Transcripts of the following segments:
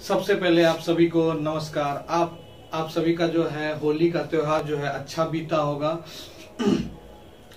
सबसे पहले आप सभी को नमस्कार। आप सभी का जो है होली का त्योहार जो है अच्छा बीता होगा।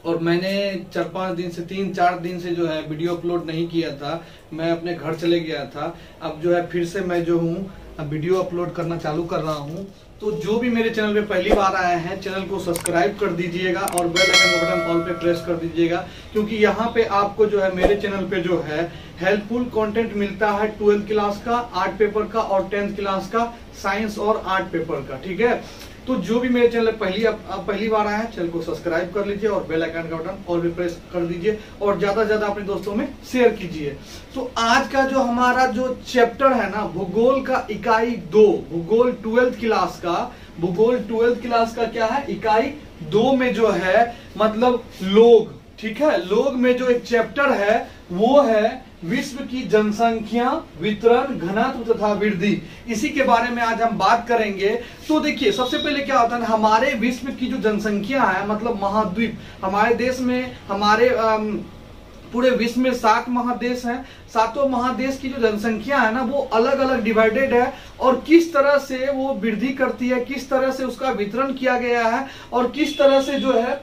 और मैंने 4-5 दिन से 3-4 दिन से जो है वीडियो अपलोड नहीं किया था। मैं अपने घर चले गया था। अब जो है फिर से मैं जो हूँ वीडियो अपलोड करना चालू कर रहा हूँ। तो जो भी मेरे चैनल पे पहली बार आए हैं, चैनल को सब्सक्राइब कर दीजिएगा और बेल आइकन का बटन ऑल पे प्रेस कर दीजिएगा, क्योंकि यहाँ पे आपको जो है मेरे चैनल पे जो है हेल्पफुल कंटेंट मिलता है 12th क्लास का, आर्ट पेपर का और 10th क्लास का, साइंस और आर्ट पेपर का। ठीक है, तो जो भी मेरे चैनल पहली बार आए हैं, चैनल को सब्सक्राइब कर लीजिए और बेल आइकन का बटन ऑल पे प्रेस कर दीजिए और ज्यादा से ज्यादा अपने दोस्तों में शेयर कीजिए। तो आज का जो हमारा जो चैप्टर है ना, भूगोल का इकाई 2, भूगोल 12th क्लास का, भूगोल 12th क्लास का क्या है, इकाई 2 में जो है मतलब लोग। ठीक है, लोग में जो एक चैप्टर है वो है विश्व की जनसंख्या, वितरण, घनत्व तथा वृद्धि। इसी के बारे में आज हम बात करेंगे। तो देखिए, सबसे पहले क्या होता है, हमारे विश्व की जो जनसंख्या है, मतलब महाद्वीप, हमारे देश में, हमारे पूरे विश्व में 7 महादेश हैं। 7 महादेश की जो जनसंख्या है ना, वो अलग अलग डिवाइडेड है और किस तरह से वो वृद्धि करती है, किस तरह से उसका वितरण किया गया है और किस तरह से जो है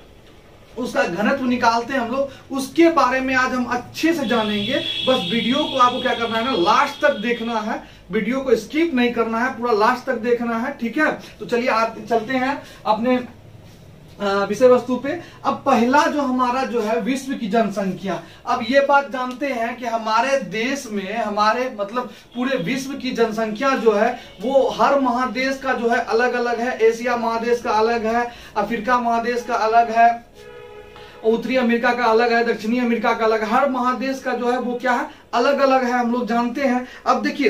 उसका घनत्व निकालते हैं हम लोग, उसके बारे में आज हम अच्छे से जानेंगे। बस वीडियो को आपको क्या करना है ना, लास्ट तक देखना है, वीडियो को स्किप नहीं करना है, पूरा लास्ट तक देखना है। ठीक है, तो चलिए चलते हैं अपने विषय वस्तु पे। अब पहला जो हमारा जो है विश्व की जनसंख्या। अब ये बात जानते हैं कि हमारे देश में, हमारे मतलब पूरे विश्व की जनसंख्या जो है वो हर महादेश का जो है अलग अलग है। एशिया महादेश का अलग है, अफ्रीका महादेश का अलग है, उत्तरी अमेरिका का अलग है, दक्षिणी अमेरिका का अलग है। हर महादेश का जो है वो क्या है, अलग अलग है, हम लोग जानते हैं। अब देखिए,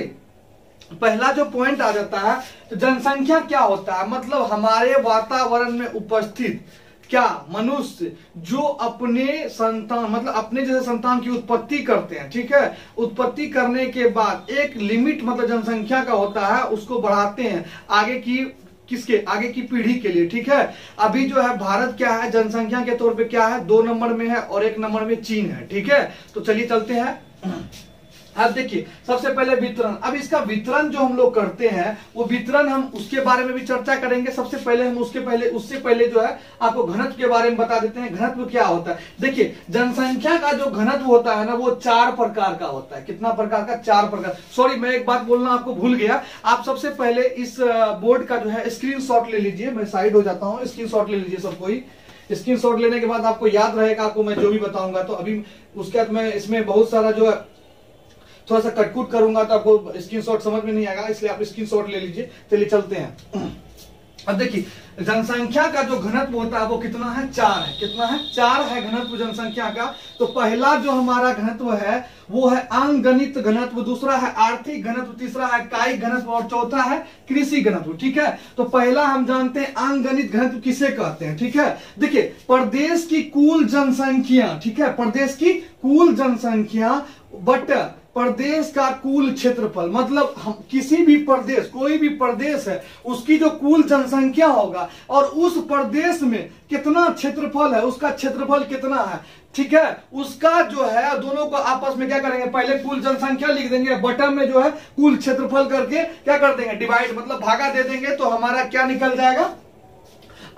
पहला जो पॉइंट आ जाता है, तो जनसंख्या क्या होता है, मतलब हमारे वातावरण में उपस्थित क्या मनुष्य जो अपने संतान, मतलब अपने जैसे संतान की उत्पत्ति करते हैं। ठीक है, उत्पत्ति करने के बाद एक लिमिट मतलब जनसंख्या का होता है, उसको बढ़ाते हैं आगे की, किसके आगे की पीढ़ी के लिए। ठीक है, अभी जो है भारत क्या है, जनसंख्या के तौर पे क्या है, 2 नंबर में है और 1 नंबर में चीन है। ठीक है, तो चलिए चलते हैं। अब देखिए, सबसे पहले वितरण। अब इसका वितरण जो हम लोग करते हैं, वो वितरण हम उसके बारे में भी चर्चा करेंगे। सबसे पहले हम उससे पहले जो है आपको घनत्व के बारे में बता देते हैं। घनत्व क्या होता है, देखिए जनसंख्या का जो घनत्व होता है ना, वो 4 प्रकार का होता है। कितना प्रकार का, 4 प्रकार। सॉरी, मैं एक बात बोलना आपको भूल गया। आप सबसे पहले इस बोर्ड का जो है स्क्रीनशॉट ले लीजिए। मैं साइड हो जाता हूँ, स्क्रीनशॉट ले लीजिए सब कोई। स्क्रीनशॉट लेने के बाद आपको याद रहेगा, आपको मैं जो भी बताऊंगा। तो अभी उसके बाद मैं इसमें बहुत सारा जो है थोड़ा सा कटकुट करूंगा, तो आपको स्क्रीनशॉट समझ में नहीं आएगा, इसलिए आप स्क्रीनशॉट ले लीजिए। चलिए चलते हैं। अब देखिए, जनसंख्या का जो घनत्व होता है वो कितना है, 4 है। कितना है, 4 है घनत्व जनसंख्या का। तो पहला जो हमारा घनत्व है वो है अंगगणित घनत्व, दूसरा है आर्थिक घनत्व, तीसरा है कायिक घनत्व और चौथा है कृषि घनत्व। ठीक है, तो पहला हम जानते हैं अंगगणित घनत्व किसे कहते हैं। ठीक है, देखिए प्रदेश की कुल जनसंख्या, ठीक है, प्रदेश की कुल जनसंख्या बट प्रदेश का कुल क्षेत्रफल, मतलब हम किसी भी प्रदेश, कोई भी प्रदेश है, उसकी जो कुल जनसंख्या होगा और उस प्रदेश में कितना क्षेत्रफल है, उसका क्षेत्रफल कितना है। ठीक है, उसका जो है दोनों को आपस में क्या करेंगे, पहले कुल जनसंख्या लिख देंगे, बटन में जो है कुल क्षेत्रफल करके क्या कर देंगे, डिवाइड मतलब भागा दे देंगे। तो हमारा क्या निकल जाएगा,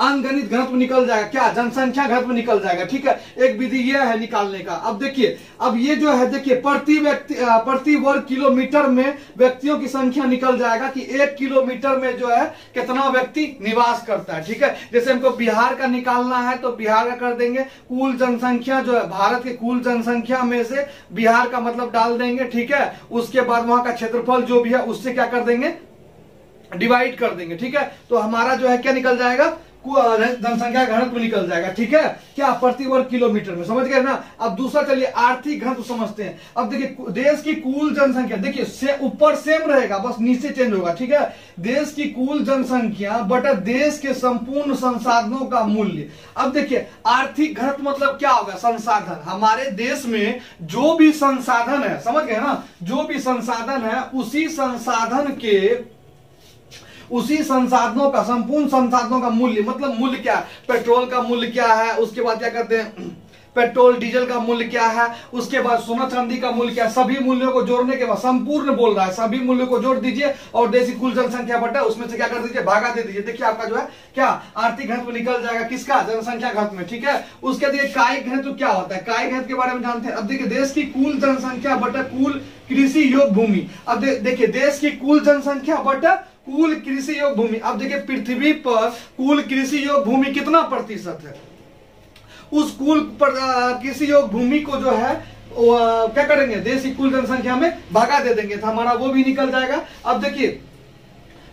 अंगगणित घनत्व निकल जाएगा, क्या जनसंख्या घनत्व निकल जाएगा। ठीक है, एक विधि यह है निकालने का। अब देखिए, अब ये जो है देखिए प्रति वर्ग किलोमीटर में व्यक्तियों की संख्या निकल जाएगा कि 1 किलोमीटर में जो है कितना व्यक्ति निवास करता है। ठीक है, जैसे हमको बिहार का निकालना है तो बिहार का कर देंगे, कुल जनसंख्या जो है भारत के कुल जनसंख्या में से बिहार का मतलब डाल देंगे। ठीक है, उसके बाद वहां का क्षेत्रफल जो भी है उससे क्या कर देंगे, डिवाइड कर देंगे। ठीक है, तो हमारा जो है क्या निकल जाएगा, जनसंख्या घनत्व निकल जाएगा। ठीक है, क्या प्रति वर्ग किलोमीटर में, समझ गए ना। अब दूसरा चलिए आर्थिक घनत्व समझते हैं। अब देखिए देश की कुल जनसंख्या, देखिए ऊपर सेम रहेगा, बस नीचे चेंज होगा। ठीक है, देश की कुल जनसंख्या बटा देश के संपूर्ण संसाधनों का मूल्य। अब देखिए आर्थिक घनत्व मतलब क्या होगा, संसाधन। हमारे देश में जो भी संसाधन है, समझ गए ना, जो भी संसाधन है उसी संसाधनों का, संपूर्ण संसाधनों का मूल्य, मतलब मूल्य क्या है, पेट्रोल का मूल्य क्या है, उसके बाद क्या कहते हैं पेट्रोल डीजल का मूल्य क्या है, उसके बाद सोना चांदी का मूल्य क्या है, सभी मूल्यों को जोड़ने के बाद संपूर्ण बोल रहा है, सभी मूल्यों को जोड़ दीजिए और देश की कुल जनसंख्या बटा उसमें से क्या कर दीजिए, भागा दे दीजिए। देखिए आपका जो है क्या आर्थिक घनत्व निकल जाएगा, किसका, जनसंख्या घनत्व में। ठीक है, उसके देखिए कायिक घनत्व क्या होता है, कायिक घनत्व के बारे में जानते हैं। अब देखिए देश की कुल जनसंख्या बटा कुल कृषि योग्य भूमि। अब देखिए देश की कुल जनसंख्या बटा कुल कृषि योग्य भूमि। अब देखिए पृथ्वी पर कुल कृषि योग्य भूमि कितना प्रतिशत है, उस कुल कृषि योग्य भूमि को जो है क्या करेंगे, देश की कुल जनसंख्या में भागा दे देंगे तो हमारा वो भी निकल जाएगा। अब देखिए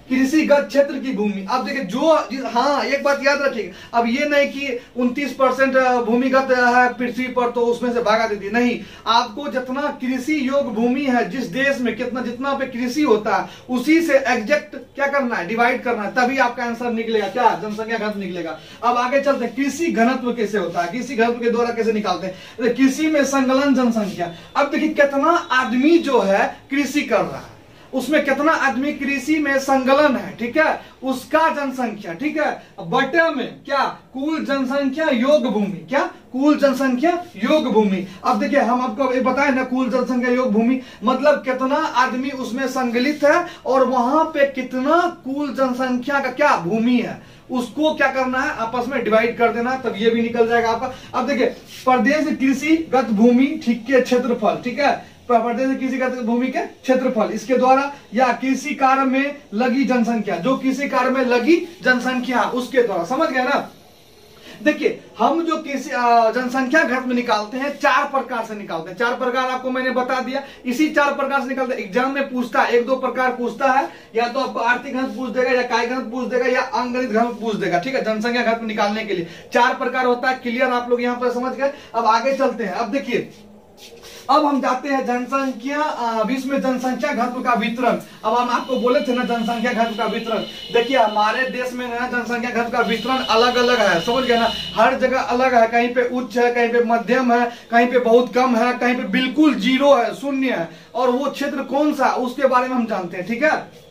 कृषिगत क्षेत्र की भूमि, अब देखिए जो, हाँ एक बात याद रखिएगा, अब ये नहीं कि 29% भूमिगत है पृथ्वी पर तो उसमें से भागा देती, नहीं, आपको जितना कृषि योग्य भूमि है जिस देश में जितना पे कृषि होता है उसी से एग्जैक्ट क्या करना है, डिवाइड करना है, तभी आपका आंसर निकलेगा, क्या, जनसंख्या घनत्व निकलेगा। अब आगे चलते हैं, कृषि घनत्व कैसे होता है, कृषि घनत्व के द्वारा कैसे निकालते हैं। कृषि में संकलन जनसंख्या, अब देखिए कितना आदमी जो है कृषि कर रहा है, उसमें कितना आदमी कृषि में संलग्न है, ठीक है, उसका जनसंख्या, ठीक है, बटे में क्या, कुल जनसंख्या योग भूमि, क्या, कुल जनसंख्या योग भूमि। अब देखिए हम आपको ये बताए ना, कुल जनसंख्या योग भूमि मतलब कितना आदमी उसमें संगलित है और वहां पे कितना कुल जनसंख्या का क्या भूमि है, उसको क्या करना है, आपस में डिवाइड कर देना, तब ये भी निकल जाएगा आपका। अब देखिए प्रदेश कृषिगत भूमि, ठीक है, क्षेत्रफल, ठीक है, प्रदेश कृषिगत भूमि के क्षेत्रफल, इसके द्वारा, या कृषि कार्य में लगी जनसंख्या, जो कृषि कार्य में लगी जनसंख्या उसके द्वारा, समझ गए ना। देखिए हम जो कृषि जनसंख्या घनत्व निकालते हैं 4 प्रकार से निकालते हैं, 4 प्रकार आपको मैंने बता दिया, इसी 4 प्रकार से निकालते हैं। एग्जाम में पूछता है 1-2 प्रकार पूछता है, या तो आपको आर्थिक घनत्व पूछ देगा, या कायिक घनत्व पूछ देगा, या अंकगणित घनत्व पूछ देगा, ठीक है। जनसंख्या घनत्व निकालने के लिए 4 प्रकार होता है, क्लियर आप लोग यहाँ पर समझ गए। अब आगे चलते हैं, अब देखिए अब हम जाते हैं जनसंख्या, विश्व में जनसंख्या घनत्व का वितरण। अब हम आपको बोले थे ना जनसंख्या घनत्व का वितरण, देखिए हमारे देश में ना जनसंख्या घनत्व का वितरण अलग अलग है, समझ गए ना, हर जगह अलग है, कहीं पे उच्च है, कहीं पे मध्यम है, कहीं पे बहुत कम है, कहीं पे बिल्कुल 0 है, शून्य है, और वो क्षेत्र कौन सा उसके बारे में हम जानते हैं, ठीक है।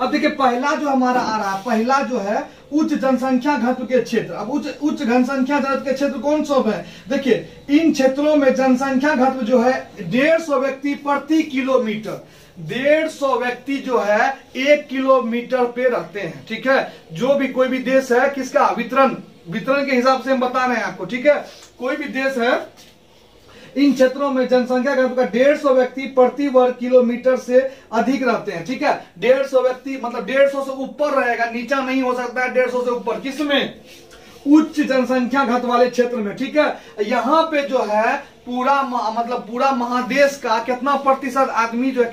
अब देखिए पहला जो हमारा आ रहा है, पहला जो है उच्च जनसंख्या घनत्व के क्षेत्र। अब उच्च जनसंख्या घनत्व के क्षेत्र कौन सा है, देखिए इन क्षेत्रों में जनसंख्या घनत्व जो है 150 व्यक्ति प्रति किलोमीटर, 150 व्यक्ति जो है 1 किलोमीटर पे रहते हैं, ठीक है। जो भी कोई भी देश है किसका वितरण के हिसाब से हम बता रहे हैं आपको, ठीक है। कोई भी देश है इन क्षेत्रों में जनसंख्या घनत्व का 150 व्यक्ति प्रति वर्ग किलोमीटर से अधिक रहते हैं, ठीक है। 150 व्यक्ति मतलब 150 से ऊपर रहेगा, नीचा नहीं हो सकता है, 150 से ऊपर, किसमें, उच्च जनसंख्या घनत्व वाले क्षेत्र में, ठीक है। यहाँ पे जो है पूरा महादेश का कितना प्रतिशत आदमी जो है,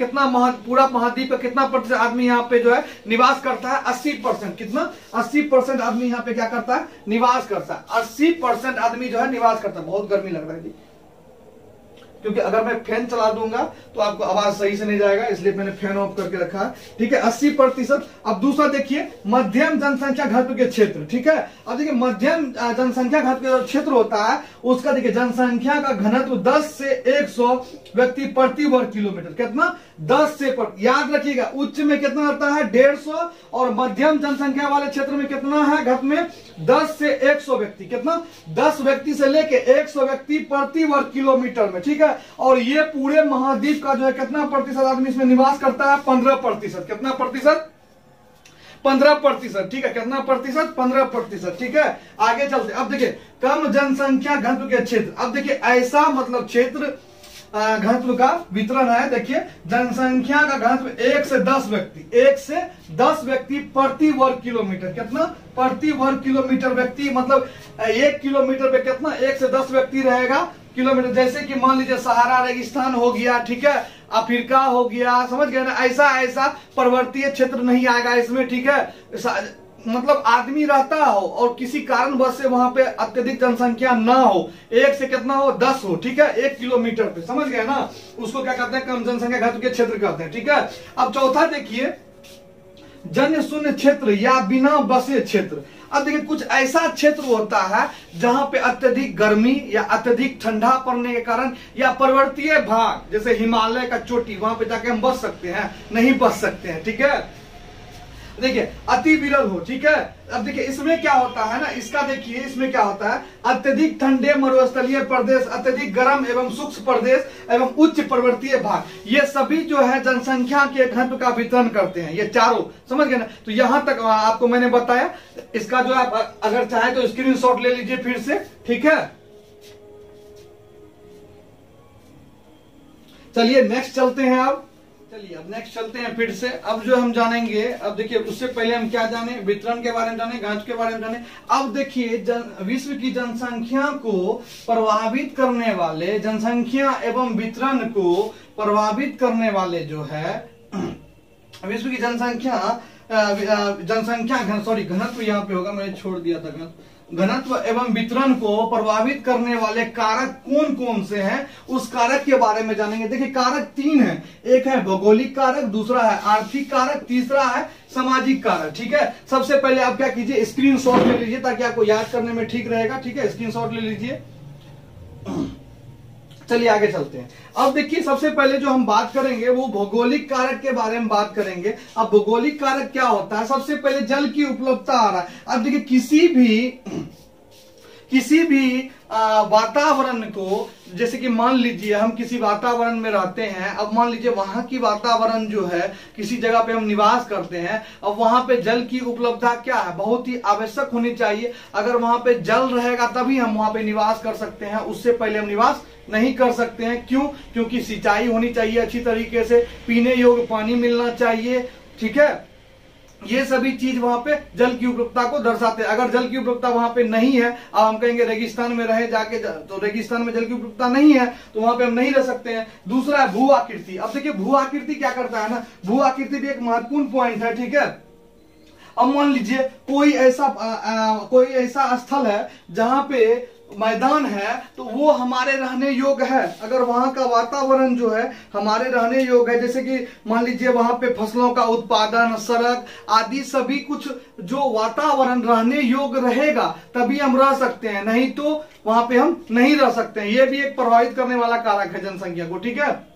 पूरा महाद्वीप का कितना प्रतिशत आदमी यहाँ पे जो है निवास करता है, 80%, कितना, 80% आदमी यहाँ पे क्या करता है, निवास करता है, 80% आदमी जो है निवास करता है। बहुत गर्मी लग रहा है जी, क्योंकि अगर मैं फैन चला दूंगा तो आपको आवाज सही से नहीं जाएगा, इसलिए मैंने फैन ऑफ करके रखा है, ठीक है, 80%। अब दूसरा देखिए मध्यम जनसंख्या घनत्व के क्षेत्र, ठीक है। अब देखिए मध्यम जनसंख्या घनत्व का क्षेत्र होता है उसका देखिए जनसंख्या का घनत्व 10 से 100 व्यक्ति प्रति वर्ग किलोमीटर, कितना, 10 से याद रखिएगा, उच्च में कितना रहता है 150, और मध्यम जनसंख्या वाले क्षेत्र में कितना है घनत्व में 10 से 100 व्यक्ति, कितना, 10 व्यक्ति से लेके 100 व्यक्ति प्रति वर्ग किलोमीटर में, ठीक है। और ये पूरे महाद्वीप का जो है कितना प्रतिशत आदमी इसमें निवास करता है, 15%, कितना प्रतिशत, 15%, ठीक है, कितना प्रतिशत, 15%, ठीक है। आगे चलते, अब देखिए कम जनसंख्या घनत्व के क्षेत्र। अब देखिए ऐसा मतलब क्षेत्र घनत्व का वितरण है, देखिए जनसंख्या का घनत्व 1 से 10 व्यक्ति, 1 से 10 व्यक्ति प्रति वर्ग किलोमीटर, कितना, प्रति वर्ग किलोमीटर व्यक्ति, मतलब 1 किलोमीटर पे कितना, 1 से 10 व्यक्ति रहेगा किलोमीटर। जैसे कि मान लीजिए सहारा रेगिस्तान हो गया, ठीक है, अफ्रीका हो गया, समझ गए ना, ऐसा पर्वतीय क्षेत्र नहीं आएगा इसमें, ठीक है। मतलब आदमी रहता हो और किसी कारणवश से वहां पे अत्यधिक जनसंख्या ना हो, 1 से कितना हो, 10 हो, ठीक है, 1 किलोमीटर पे, समझ गए ना, उसको क्या कहते हैं, कम जनसंख्या घनत्व के क्षेत्र कहते हैं, ठीक है। अब चौथा देखिए जन शून्य क्षेत्र या बिना बसे क्षेत्र। अब देखिए कुछ ऐसा क्षेत्र होता है जहां पे अत्यधिक गर्मी या अत्यधिक ठंडा पड़ने के कारण, या पर्वतीय भाग जैसे हिमालय का चोटी, वहां पे जाके हम बस सकते हैं, नहीं बस सकते हैं, ठीक है। देखिए अति विरल हो, ठीक है। अब देखिए इसमें क्या होता है ना, इसका देखिए इसमें क्या होता है, अत्यधिक ठंडे मरुस्थलीय प्रदेश, अत्यधिक गर्म एवं शुष्क प्रदेश एवं उच्च पर्वतीय भाग, ये सभी जो है जनसंख्या के घनत्व का वितरण करते हैं, ये चारों, समझ गए ना। तो यहां तक आपको मैंने बताया। इसका जो आप अगर चाहे तो स्क्रीनशॉट ले लीजिए फिर से, ठीक है। चलिए नेक्स्ट चलते हैं। अब नेक्स्ट चलते हैं फिर से। अब जो हम जानेंगे, अब देखिए उससे पहले हम क्या जाने, वितरण के बारे में जाने, घनत्व के बारे में जाने। अब देखिए विश्व की जनसंख्या को प्रभावित करने वाले, जनसंख्या एवं वितरण को प्रभावित करने वाले जो है विश्व की घनत्व यहाँ पे होगा, मैंने छोड़ दिया था। घनत्व एवं वितरण को प्रभावित करने वाले कारक कौन कौन से हैं, उस कारक के बारे में जानेंगे। देखिए कारक 3 है, एक है भौगोलिक कारक, दूसरा है आर्थिक कारक, तीसरा है सामाजिक कारक, ठीक है। सबसे पहले आप क्या कीजिए, स्क्रीनशॉट ले लीजिए ताकि आपको याद करने में ठीक रहेगा, ठीक है। स्क्रीनशॉट ले लीजिए। चलिए आगे चलते हैं। अब देखिए सबसे पहले जो हम बात करेंगे वो भौगोलिक कारक के बारे में बात करेंगे। अब भौगोलिक कारक क्या होता है, सबसे पहले जल की उपलब्धता आ रहा है। अब देखिए किसी भी वातावरण को, जैसे कि मान लीजिए हम किसी वातावरण में रहते हैं, अब मान लीजिए वहां की वातावरण जो है, किसी जगह पे हम निवास करते हैं, अब वहां पे जल की उपलब्धता क्या है, बहुत ही आवश्यक होनी चाहिए। अगर वहां पे जल रहेगा तभी हम वहां पे निवास कर सकते हैं, उससे पहले हम निवास नहीं कर सकते हैं। क्यों? क्योंकि सिंचाई होनी चाहिए अच्छी तरीके से, पीने योग्य पानी मिलना चाहिए, ठीक है। ये सभी चीज वहां पे जल की उपलब्धता को दर्शाते हैं। अगर जल की उपलब्धता वहां पे नहीं है, अब हम कहेंगे रेगिस्तान में रहे जाके, तो रेगिस्तान में जल की उपलब्धता नहीं है तो वहां पे हम नहीं रह सकते हैं। दूसरा है भू आकृति। अब देखिए भू आकृति क्या करता है ना, भू आकृति भी एक महत्वपूर्ण पॉइंट है, ठीक है। अब मान लीजिए कोई ऐसा स्थल है जहां पे मैदान है, तो वो हमारे रहने योग्य है। अगर वहां का वातावरण जो है हमारे रहने योग्य है, जैसे कि मान लीजिए वहां पे फसलों का उत्पादन, सड़क आदि सभी कुछ जो वातावरण रहने योग्य रहेगा तभी हम रह सकते हैं, नहीं तो वहां पे हम नहीं रह सकते हैं। ये भी एक प्रभावित करने वाला कारक है जनसंख्या को, ठीक है।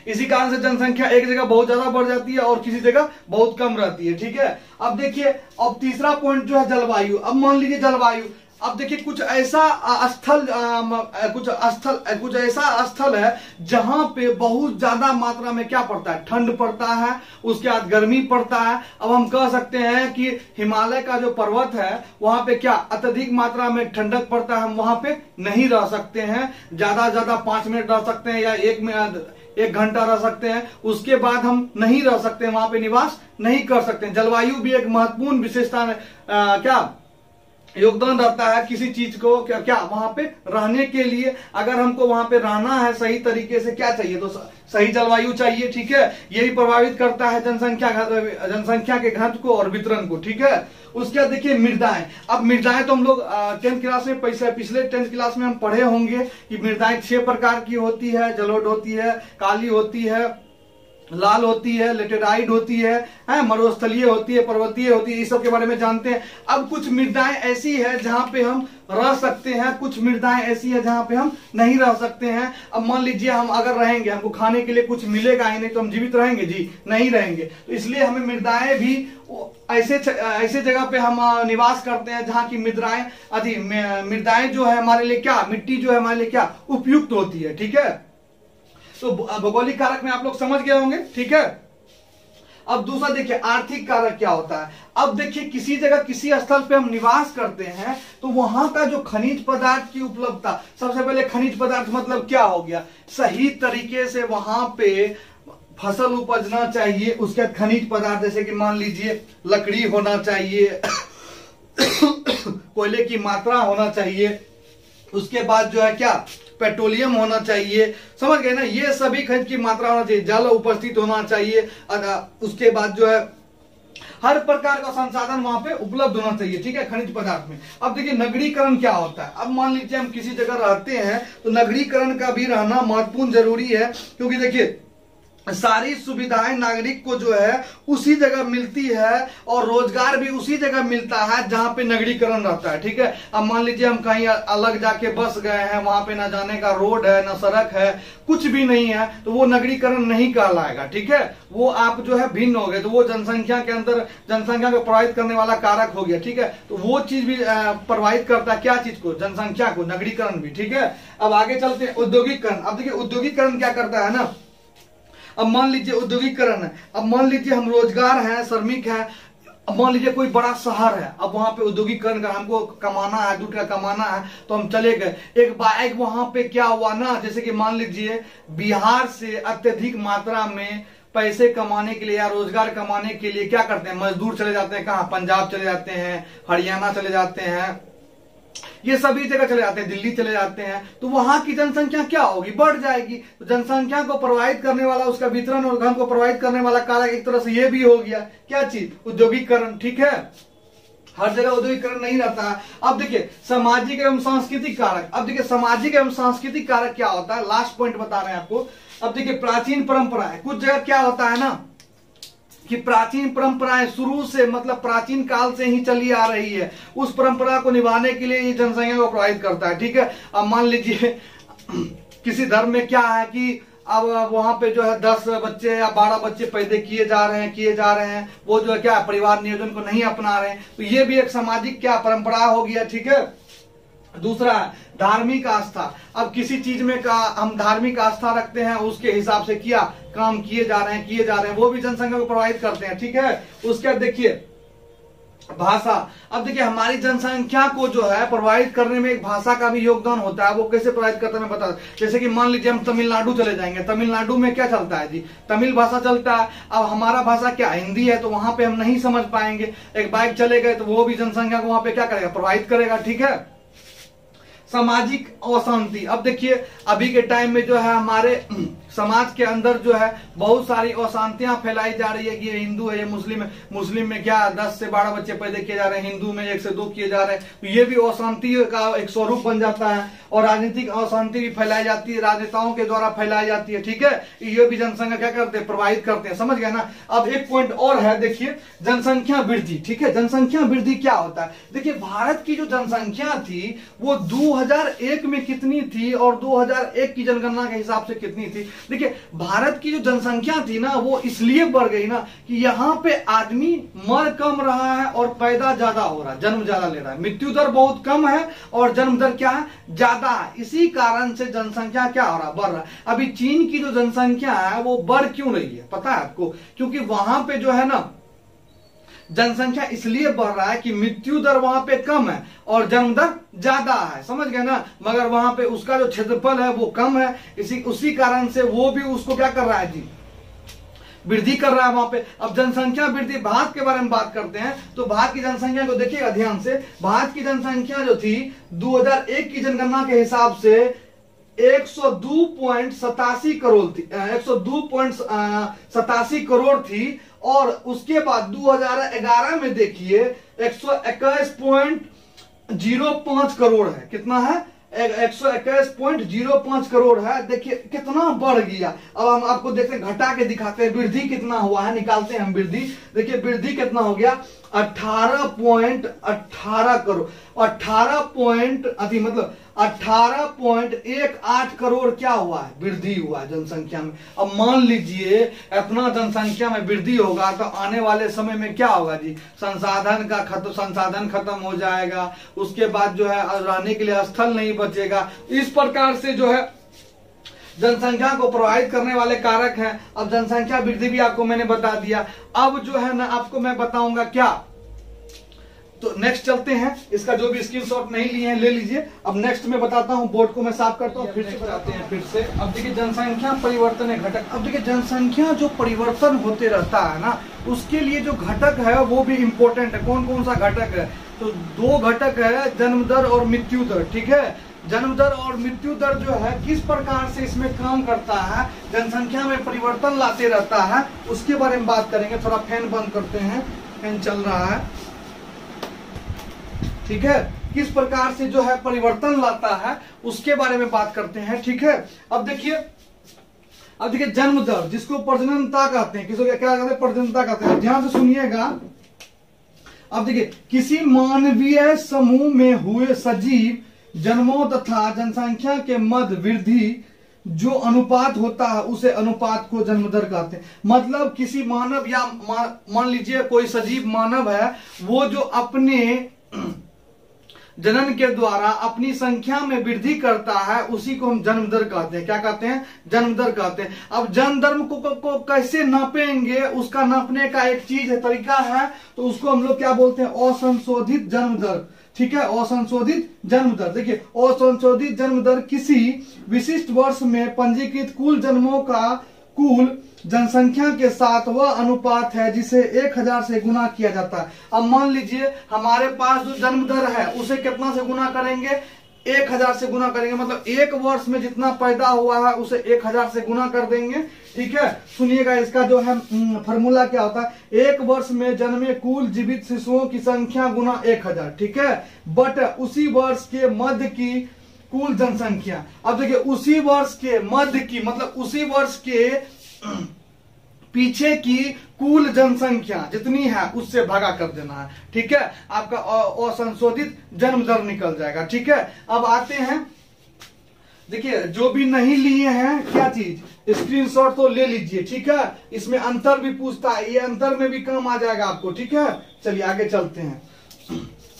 इसी कारण से जनसंख्या एक जगह बहुत ज्यादा बढ़ जाती है और किसी जगह बहुत कम रहती है, ठीक है। अब देखिए, अब तीसरा पॉइंट जो है जलवायु। अब मान लीजिए जलवायु, अब देखिए कुछ ऐसा स्थल है जहां पे बहुत ज्यादा मात्रा में क्या पड़ता है, ठंड पड़ता है, उसके बाद गर्मी पड़ता है। अब हम कह सकते हैं कि हिमालय का जो पर्वत है वहां पे क्या अत्यधिक मात्रा में ठंडक पड़ता है, हम वहां पे नहीं रह सकते हैं। ज्यादा 5 मिनट रह सकते हैं या 1 घंटा रह सकते हैं, उसके बाद हम नहीं रह सकते, वहां पे निवास नहीं कर सकते। जलवायु भी एक महत्वपूर्ण विशेषता में क्या योगदान रहता है किसी चीज को क्या वहां पे रहने के लिए। अगर हमको वहां पे रहना है सही तरीके से, क्या चाहिए, तो सही जलवायु चाहिए, ठीक है। यही प्रभावित करता है जनसंख्या के घनत्व को और वितरण को, ठीक है। उसके बाद देखिए मृदाएं। अब मृदाएं तो हम लोग 10th क्लास में पिछले 10th क्लास में हम पढ़े होंगे कि मृदाएं 6 प्रकार की होती है। जलोढ़ होती है, काली होती है, लाल होती है, लेटेराइट होती है, मरुस्थलीय होती है, पर्वतीय होती है, इस सब के बारे में जानते हैं। अब कुछ मृदाएं ऐसी है जहां पे हम रह सकते हैं, कुछ मृदाएं ऐसी है जहां पे हम नहीं रह सकते हैं। अब मान लीजिए हम अगर रहेंगे, हमको खाने के लिए कुछ मिलेगा ही नहीं तो हम जीवित रहेंगे जी, नहीं रहेंगे। तो इसलिए हमें मृदाएं भी ऐसे जगह पे हम निवास करते हैं जहां की मृदाएं जो है हमारे लिए क्या, मिट्टी जो है हमारे लिए क्या उपयुक्त होती है, ठीक है। तो भौगोलिक कारक में आप लोग समझ गए होंगे, ठीक है। अब दूसरा देखिए आर्थिक कारक क्या होता है। अब देखिए किसी जगह किसी स्थल पे हम निवास करते हैं तो वहां का जो खनिज पदार्थ की उपलब्धता, सबसे पहले खनिज पदार्थ मतलब क्या हो गया, सही तरीके से वहां पे फसल उपजना चाहिए। उसके बाद खनिज पदार्थ जैसे कि मान लीजिए लकड़ी होना चाहिए, कोयले की मात्रा होना चाहिए, उसके बाद जो है क्या पेट्रोलियम होना चाहिए, समझ गए ना। ये सभी खनिज की मात्रा होना चाहिए, जल उपस्थित होना चाहिए, उसके बाद जो है हर प्रकार का संसाधन वहां पे उपलब्ध होना चाहिए, ठीक है, खनिज पदार्थ में। अब देखिए नगरीकरण क्या होता है। अब मान लीजिए हम किसी जगह रहते हैं तो नगरीकरण का भी रहना महत्वपूर्ण जरूरी है, क्योंकि देखिए सारी सुविधाएं नागरिक को जो है उसी जगह मिलती है और रोजगार भी उसी जगह मिलता है जहां पे नगरीकरण रहता है। ठीक है, अब मान लीजिए हम कहीं अलग जाके बस गए हैं, वहां पे ना जाने का रोड है, ना सड़क है, कुछ भी नहीं है, तो वो नगरीकरण नहीं कहलाएगा। ठीक है, वो आप जो है भिन्न हो गए, तो वो जनसंख्या के अंदर जनसंख्या को प्रभावित करने वाला कारक हो गया। ठीक है, तो वो चीज भी प्रभावित करता है क्या चीज को, जनसंख्या को, नगरीकरण भी। ठीक है, अब आगे चलते हैं औद्योगिकरण। अब देखिए औद्योगिकरण क्या करता है ना, अब मान लीजिए औद्योगिकरण है, अब मान लीजिए हम रोजगार हैं, श्रमिक हैं, अब मान लीजिए कोई बड़ा शहर है, अब वहां पे औद्योगिकरण का हमको कमाना है, दूध का कमाना है, तो हम चले गए। एक बाइक वहां पे क्या हुआ ना, जैसे कि मान लीजिए बिहार से अत्यधिक मात्रा में पैसे कमाने के लिए या रोजगार कमाने के लिए क्या करते हैं, मजदूर चले जाते हैं, कहाँ, पंजाब चले जाते हैं, हरियाणा चले जाते हैं, ये सभी जगह चले जाते हैं, दिल्ली चले जाते हैं, तो वहां की जनसंख्या क्या होगी, बढ़ जाएगी। तो जनसंख्या को प्रभावित करने वाला, उसका वितरण और घन को प्रभावित करने वाला कारक एक तरह से ये भी हो गया, क्या चीज, औद्योगिकरण। ठीक है, हर जगह औद्योगिकरण नहीं रहता है। अब देखिए सामाजिक एवं सांस्कृतिक कारक। अब देखिए सामाजिक एवं सांस्कृतिक कारक क्या होता है, लास्ट पॉइंट बता रहे हैं आपको। अब देखिए प्राचीन परंपराएं, कुछ जगह क्या होता है ना कि प्राचीन परंपराएं शुरू से, मतलब प्राचीन काल से ही चली आ रही है, उस परंपरा को निभाने के लिए ये जनसंख्या को प्रभावित करता है। ठीक है, अब मान लीजिए किसी धर्म में क्या है कि अब वहां पे जो है 10 बच्चे या 12 बच्चे पैदा किए जा रहे हैं, वो जो है क्या परिवार नियोजन को नहीं अपना रहे हैं, तो ये भी एक सामाजिक क्या परंपरा हो गया। ठीक है, दूसरा धार्मिक आस्था। अब किसी चीज में का हम धार्मिक आस्था रखते हैं, उसके हिसाब से किया काम किए जा रहे हैं, वो भी जनसंख्या को प्रभावित करते हैं। ठीक है, उसके बाद देखिए भाषा। अब देखिए हमारी जनसंख्या को जो है प्रभावित करने में एक भाषा का भी योगदान होता है। वो कैसे प्रभावित करता है मैं बता, जैसे कि मान लीजिए हम तमिलनाडु चले जाएंगे, तमिलनाडु में क्या चलता है जी, तमिल भाषा चलता है। अब हमारा भाषा क्या हिंदी है, तो वहां पे हम नहीं समझ पाएंगे। एक बाइक चले गए तो वो भी जनसंख्या को वहां पे क्या करेगा, प्रभावित करेगा। ठीक है, सामाजिक अशांति। अब देखिए अभी के टाइम में जो है हमारे समाज के अंदर जो है बहुत सारी अशांतियां फैलाई जा रही है कि ये हिंदू है, ये मुस्लिम है, मुस्लिम में क्या 10 से 12 बच्चे पैदा किए जा रहे हैं, हिंदू में 1 से 2 किए जा रहे हैं, तो ये भी अशांति का एक स्वरूप बन जाता है। और राजनीतिक अशांति भी फैलाई जाती है, राजनेताओं के द्वारा फैलाई जाती है। ठीक है, ये भी जनसंख्या क्या करते हैं, प्रभावित करते हैं। समझ गए ना। अब एक पॉइंट और है, देखिए जनसंख्या वृद्धि। ठीक है, जनसंख्या वृद्धि क्या होता है, देखिए भारत की जो जनसंख्या थी वो 2001 में कितनी थी और 2001 की जनगणना के हिसाब से कितनी थी। देखिए भारत की जो जनसंख्या थी ना वो इसलिए बढ़ गई ना कि यहाँ पे आदमी मर कम रहा है और पैदा ज्यादा हो रहा है, जन्म ज्यादा ले रहा है, मृत्यु दर बहुत कम है और जन्म दर क्या है, ज्यादा है। इसी कारण से जनसंख्या क्या हो रहा है, बढ़ रहा है। अभी चीन की जो जनसंख्या है वो बढ़ क्यों रही है पता है आपको, क्योंकि वहां पे जो है ना जनसंख्या इसलिए बढ़ रहा है कि मृत्यु दर वहां पे कम है और जन्म दर ज्यादा है। समझ गए ना, मगर वहां पे उसका जो क्षेत्रफल है वो कम है, उसी कारण से वो भी उसको क्या कर रहा है जी, वृद्धि कर रहा है वहां पे। अब जनसंख्या वृद्धि, भारत के बारे में बात करते हैं तो भारत की जनसंख्या को देखिएगा ध्यान से। भारत की जनसंख्या जो थी 2001 की जनगणना के हिसाब से 102.87 करोड़ थी, 102.87 करोड़ थी। और उसके बाद 2011 में देखिए 121.05 करोड़ है। कितना है, 121.05 करोड़ है। देखिए कितना बढ़ गया। अब हम आपको देखते हैं, घटा के दिखाते हैं वृद्धि कितना हुआ है, निकालते हैं हम वृद्धि। देखिए वृद्धि कितना हो गया, 18.18 करोड़, 18.18 करोड़ क्या हुआ है, वृद्धि हुआ है जनसंख्या में। अब मान लीजिए इतना जनसंख्या में वृद्धि होगा तो आने वाले समय में क्या होगा जी, संसाधन खत्म हो जाएगा, उसके बाद जो है रहने के लिए स्थल नहीं बचेगा। इस प्रकार से जो है जनसंख्या को प्रभावित करने वाले कारक हैं। अब जनसंख्या वृद्धि भी आपको मैंने बता दिया। अब जो है ना आपको मैं बताऊंगा क्या, तो नेक्स्ट चलते हैं। इसका जो भी स्क्रीनशॉट नहीं लिए हैं ले लीजिए। अब नेक्स्ट में बताता हूं, बोर्ड को मैं साफ करता हूं, फिर से बताते हैं फिर से। अब देखिए जनसंख्या परिवर्तन है घटक। अब देखिए जनसंख्या जो परिवर्तन होते रहता है ना, उसके लिए जो घटक है वो भी इंपॉर्टेंट है। कौन कौन सा घटक है, तो 2 घटक है, जन्म दर और मृत्यु दर। ठीक है, जन्म दर और मृत्यु दर जो है किस प्रकार से इसमें काम करता है, जनसंख्या में परिवर्तन लाते रहता है, उसके बारे में बात करेंगे। थोड़ा फैन बंद करते हैं, फैन चल रहा है। ठीक है, किस प्रकार से जो है परिवर्तन लाता है उसके बारे में बात करते हैं। ठीक है, अब देखिए अब देखिए जन्म दर, जिसको प्रजननता कहते हैं, किसको क्या कहते हैं, प्रजननता कहते हैं। ध्यान से सुनिएगा। अब देखिए, किसी मानवीय समूह में हुए सजीव जन्मों तथा जनसंख्या के मध्य वृद्धि जो अनुपात होता है उसे अनुपात को जन्म दर कहते हैं। मतलब किसी मानव या मान लीजिए कोई सजीव मानव है, वो जो अपने जनन के द्वारा अपनी संख्या में वृद्धि करता है, उसी को हम जन्म दर कहते हैं। क्या कहते हैं? जन्म दर कहते हैं। अब जन्म दर को कैसे नापेंगे, उसका नापने का एक चीज है, तरीका है, तो उसको हम लोग क्या बोलते हैं? असंशोधित जन्म दर। ठीक है, असंशोधित जन्म दर। देखिए, असंशोधित जन्म दर किसी विशिष्ट वर्ष में पंजीकृत कुल जन्मों का कुल जनसंख्या के साथ वह अनुपात है जिसे 1000 से गुना किया जाता है। अब मान लीजिए हमारे पास जो जन्म दर है उसे कितना से गुना करेंगे? 1000 से गुना करेंगे। मतलब एक वर्ष में जितना पैदा हुआ है उसे 1000 से गुना कर देंगे। ठीक है, सुनिएगा इसका जो है फॉर्मूला क्या होता है? एक वर्ष में जन्मे कुल जीवित शिशुओं की संख्या गुना 1000। ठीक है, बट उसी वर्ष के मध्य की कुल जनसंख्या। अब देखिए, उसी वर्ष के मध्य की मतलब उसी वर्ष के पीछे की कुल जनसंख्या जितनी है उससे भागा कर देना है। ठीक है, आपका असंशोधित जन्म दर निकल जाएगा। ठीक है, अब आते हैं, देखिए जो भी नहीं लिए हैं क्या चीज, स्क्रीनशॉट तो ले लीजिए। ठीक है, इसमें अंतर भी पूछता है, ये अंतर में भी काम आ जाएगा आपको। ठीक है, चलिए आगे चलते हैं।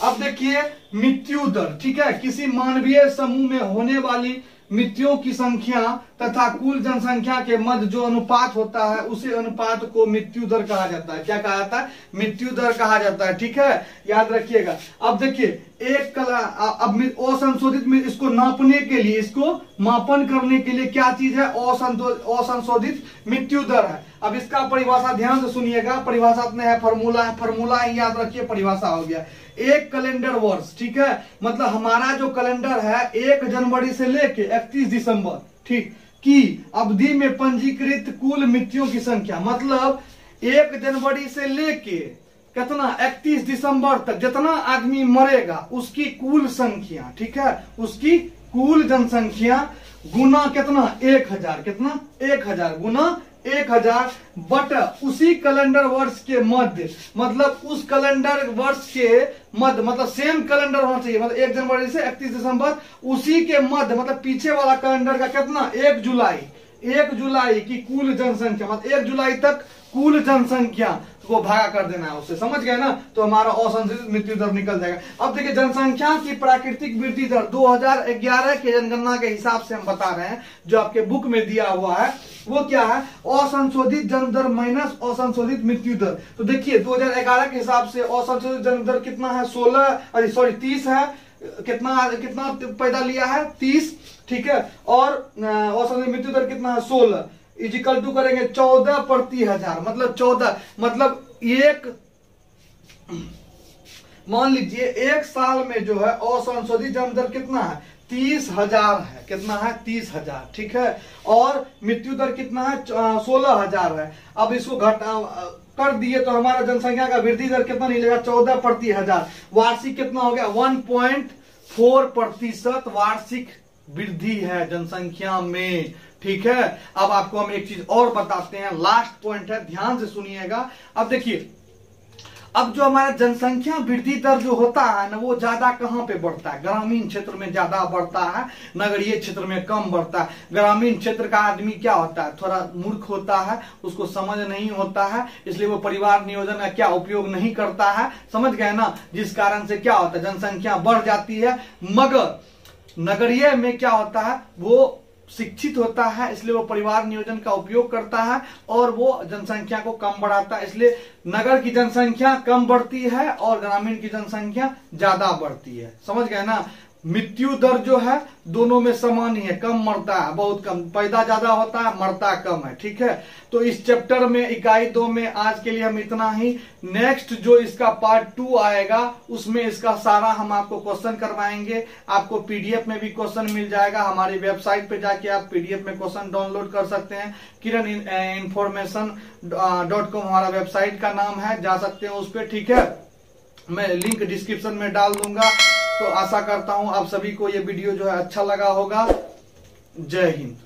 अब देखिए मृत्यु दर। ठीक है, किसी मानवीय समूह में होने वाली मृत्युओं की संख्या तथा कुल जनसंख्या के मध्य जो अनुपात होता है उसी अनुपात को मृत्यु दर कहा जाता है। क्या कहा जाता है? मृत्यु दर कहा जाता है। ठीक है, याद रखिएगा। अब देखिए एक अब असंशोधित में इसको नापने के लिए, इसको मापन करने के लिए क्या चीज है? असंशोधित मृत्यु दर है। अब इसका परिभाषा ध्यान से सुनिएगा। परिभाषा अपने है, फॉर्मूला ही याद रखिए, परिभाषा हो गया एक कैलेंडर वर्ष। ठीक है, मतलब हमारा जो कैलेंडर है 1 जनवरी से लेके 31 दिसंबर ठीक की अवधि में पंजीकृत कुल मृत्युओं की संख्या। मतलब 1 जनवरी से लेके कितना 31 दिसंबर तक जितना आदमी मरेगा उसकी कुल संख्या। ठीक है, उसकी कुल जनसंख्या गुना कितना? 1000। कितना? 1000 गुना 1000 बट उसी कैलेंडर वर्ष के मध्य, मतलब उस कैलेंडर वर्ष के मध्य, मतलब सेम कैलेंडर होना चाहिए। मतलब 1 जनवरी से 31 दिसंबर उसी के मध्य, मतलब पीछे वाला कैलेंडर का कितना? 1 जुलाई की कुल जनसंख्या, मतलब 1 जुलाई तक कुल जनसंख्या को भागा कर देना है उससे। समझ गए ना? तो हमारा असंशोधित मृत्यु दर निकल जाएगा। अब देखिए जनसंख्या की प्राकृतिक वृद्धि दर 2011 के जनगणना के हिसाब से हम बता रहे हैं, जो आपके बुक में दिया हुआ है वो क्या है? असंशोधित जन्म दर माइनस असंशोधित मृत्यु दर। तो देखिए 2011 के हिसाब से असंशोधित जन्म दर कितना है? 30 है। कितना पैदा लिया है? 30। ठीक है, और औसत मृत्यु दर कितना है? 16 इजिकल टू करेंगे 14 प्रति 1000। मतलब 14, मतलब मान लीजिए 1 साल में जो है असंशोधित जन्म दर कितना है? 30,000 है। कितना है? 30,000। ठीक है, और मृत्यु दर कितना है? 16,000 है। अब इसको घटा कर दिए तो हमारा जनसंख्या का वृद्धि दर कितना निकलेगा? 14 प्रति 1000। वार्षिक कितना हो गया? 1.4% वार्षिक वृद्धि है जनसंख्या में। ठीक है, अब आपको हम एक चीज और बताते हैं, लास्ट पॉइंट है, ध्यान से सुनिएगा। अब देखिए, अब जो हमारा जनसंख्या वृद्धि दर जो होता है ना, वो ज्यादा कहां पे बढ़ता है? ग्रामीण क्षेत्र में ज्यादा बढ़ता है, नगरीय क्षेत्र में कम बढ़ता है। ग्रामीण क्षेत्र का आदमी क्या होता है? थोड़ा मूर्ख होता है, उसको समझ नहीं होता है, इसलिए वो परिवार नियोजन का क्या उपयोग नहीं करता है। समझ गए ना? जिस कारण से क्या होता है? जनसंख्या बढ़ जाती है। मगर नगरीय में क्या होता है? वो शिक्षित होता है, इसलिए वो परिवार नियोजन का उपयोग करता है और वो जनसंख्या को कम बढ़ाता है। इसलिए नगर की जनसंख्या कम बढ़ती है और ग्रामीण की जनसंख्या ज्यादा बढ़ती है। समझ गए ना? मृत्यु दर जो है दोनों में समान ही है, कम मरता है, बहुत कम, पैदा ज्यादा होता है, मरता कम है। ठीक है, तो इस चैप्टर में इकाई 2 में आज के लिए हम इतना ही। नेक्स्ट जो इसका पार्ट 2 आएगा उसमें इसका सारा हम आपको क्वेश्चन करवाएंगे। आपको पीडीएफ में भी क्वेश्चन मिल जाएगा। हमारी वेबसाइट पे जाके आप पीडीएफ में क्वेश्चन डाउनलोड कर सकते हैं। kiran-information.com हमारा वेबसाइट का नाम है, जा सकते हैं उस पर। ठीक है, मैं लिंक डिस्क्रिप्शन में डाल दूंगा। तो आशा करता हूं आप सभी को ये वीडियो जो है अच्छा लगा होगा। जय हिंद।